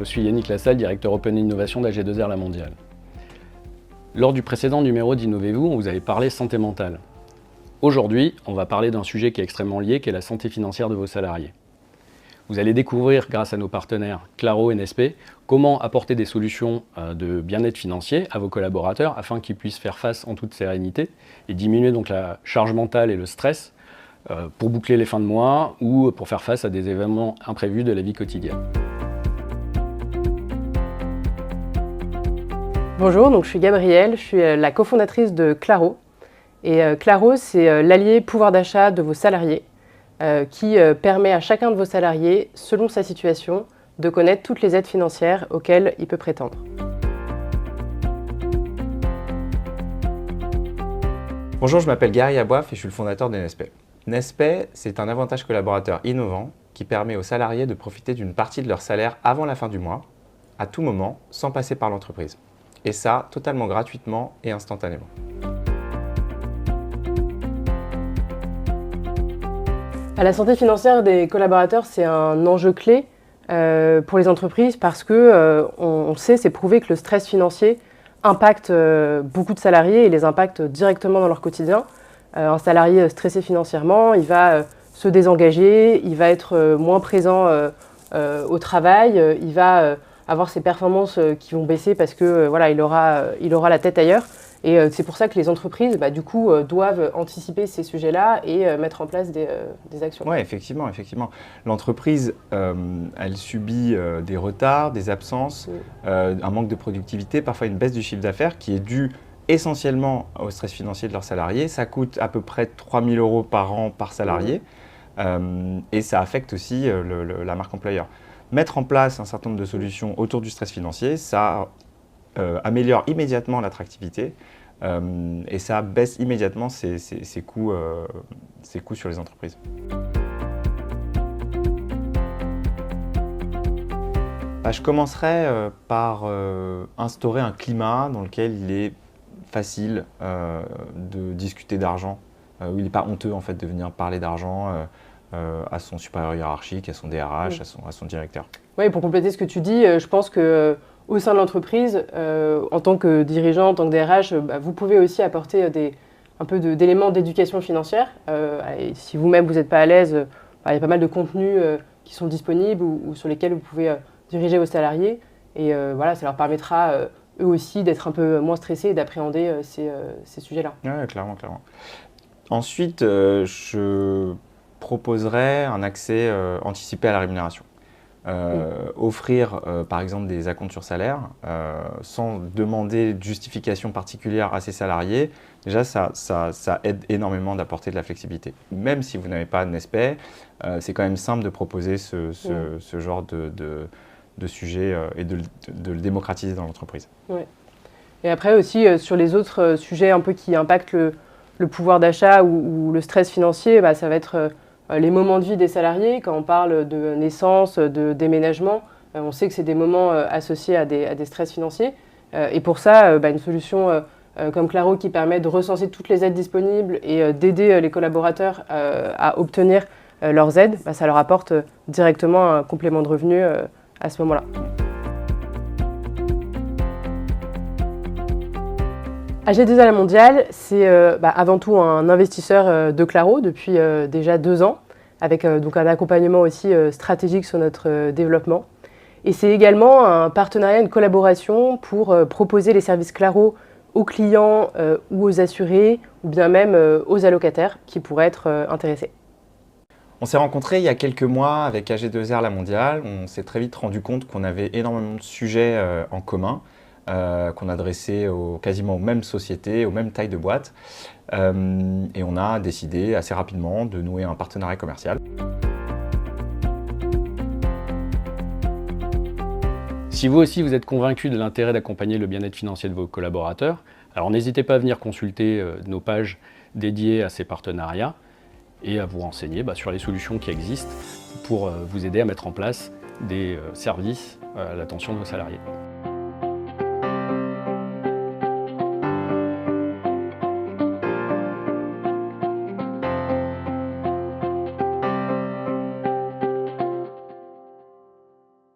suis Yannick Lassalle, directeur Open Innovation d'AG2R La Mondiale. Lors du précédent numéro d'Innovez-vous, on vous avait parlé santé mentale. Aujourd'hui, on va parler d'un sujet qui est extrêmement lié, qui est la santé financière de vos salariés. Vous allez découvrir, grâce à nos partenaires Claro et Nespé, comment apporter des solutions de bien-être financier à vos collaborateurs afin qu'ils puissent faire face en toute sérénité et diminuer donc la charge mentale et le stress pour boucler les fins de mois ou pour faire face à des événements imprévus de la vie quotidienne. Bonjour, donc je suis Gabrielle, je suis la cofondatrice de Claro. Et Claro, c'est l'allié pouvoir d'achat de vos salariés qui permet à chacun de vos salariés, selon sa situation, de connaître toutes les aides financières auxquelles il peut prétendre. Bonjour, je m'appelle Gary Aboif et je suis le fondateur de Nespé. Nespé, c'est un avantage collaborateur innovant qui permet aux salariés de profiter d'une partie de leur salaire avant la fin du mois, à tout moment, sans passer par l'entreprise. Et ça, totalement gratuitement et instantanément. La santé financière des collaborateurs, c'est un enjeu clé pour les entreprises parce que on sait, c'est prouvé que le stress financier impacte beaucoup de salariés et les impacte directement dans leur quotidien. Un salarié stressé financièrement, il va se désengager, il va être moins présent au travail, il va avoir ses performances qui vont baisser parce que voilà, il aura la tête ailleurs. Et c'est pour ça que les entreprises, du coup, doivent anticiper ces sujets-là et mettre en place des actions. Oui, effectivement. L'entreprise, elle subit des retards, des absences, un manque de productivité, parfois une baisse du chiffre d'affaires qui est due essentiellement au stress financier de leurs salariés. Ça coûte à peu près 3 000 € par an par salarié et ça affecte aussi la marque employeur. Mettre en place un certain nombre de solutions autour du stress financier, ça améliore immédiatement l'attractivité et ça baisse immédiatement ses coûts sur les entreprises. Je commencerai par instaurer un climat dans lequel il est facile de discuter d'argent, où il n'est pas honteux en fait, de venir parler d'argent à son supérieur hiérarchique, à son DRH, à son directeur. Oui, pour compléter ce que tu dis, je pense que au sein de l'entreprise, en tant que dirigeant, en tant que DRH, vous pouvez aussi apporter un peu d'éléments d'éducation financière. Et si vous-même vous n'êtes pas à l'aise, il y a pas mal de contenus qui sont disponibles ou sur lesquels vous pouvez diriger vos salariés. Et voilà, ça leur permettra eux aussi d'être un peu moins stressés et d'appréhender ces sujets-là. Oui, clairement. Ensuite, je proposerai un accès anticipé à la rémunération. Offrir par exemple des acomptes sur salaire sans demander de justification particulière à ses salariés, déjà ça aide énormément d'apporter de la flexibilité. Même si vous n'avez pas de Nespé, c'est quand même simple de proposer ce genre de sujet et de le démocratiser dans l'entreprise. Ouais. Et après aussi sur les autres sujets un peu qui impactent le pouvoir d'achat ou le stress financier, ça va être les moments de vie des salariés. Quand on parle de naissance, de déménagement, on sait que c'est des moments associés à des stress financiers. Et pour ça, une solution comme Claro qui permet de recenser toutes les aides disponibles et d'aider les collaborateurs à obtenir leurs aides, ça leur apporte directement un complément de revenu à ce moment-là. AG2R La Mondiale, c'est avant tout un investisseur de Claro depuis déjà 2 ans, avec donc un accompagnement aussi stratégique sur notre développement. Et c'est également un partenariat, une collaboration pour proposer les services Claro aux clients ou aux assurés, ou bien même aux allocataires qui pourraient être intéressés. On s'est rencontrés il y a quelques mois avec AG2R La Mondiale. On s'est très vite rendu compte qu'on avait énormément de sujets en commun. Qu'on adressait quasiment aux mêmes sociétés, aux mêmes tailles de boîtes. Et on a décidé assez rapidement de nouer un partenariat commercial. Si vous aussi vous êtes convaincu de l'intérêt d'accompagner le bien-être financier de vos collaborateurs, alors n'hésitez pas à venir consulter nos pages dédiées à ces partenariats et à vous renseigner sur les solutions qui existent pour vous aider à mettre en place des services à l'attention de vos salariés.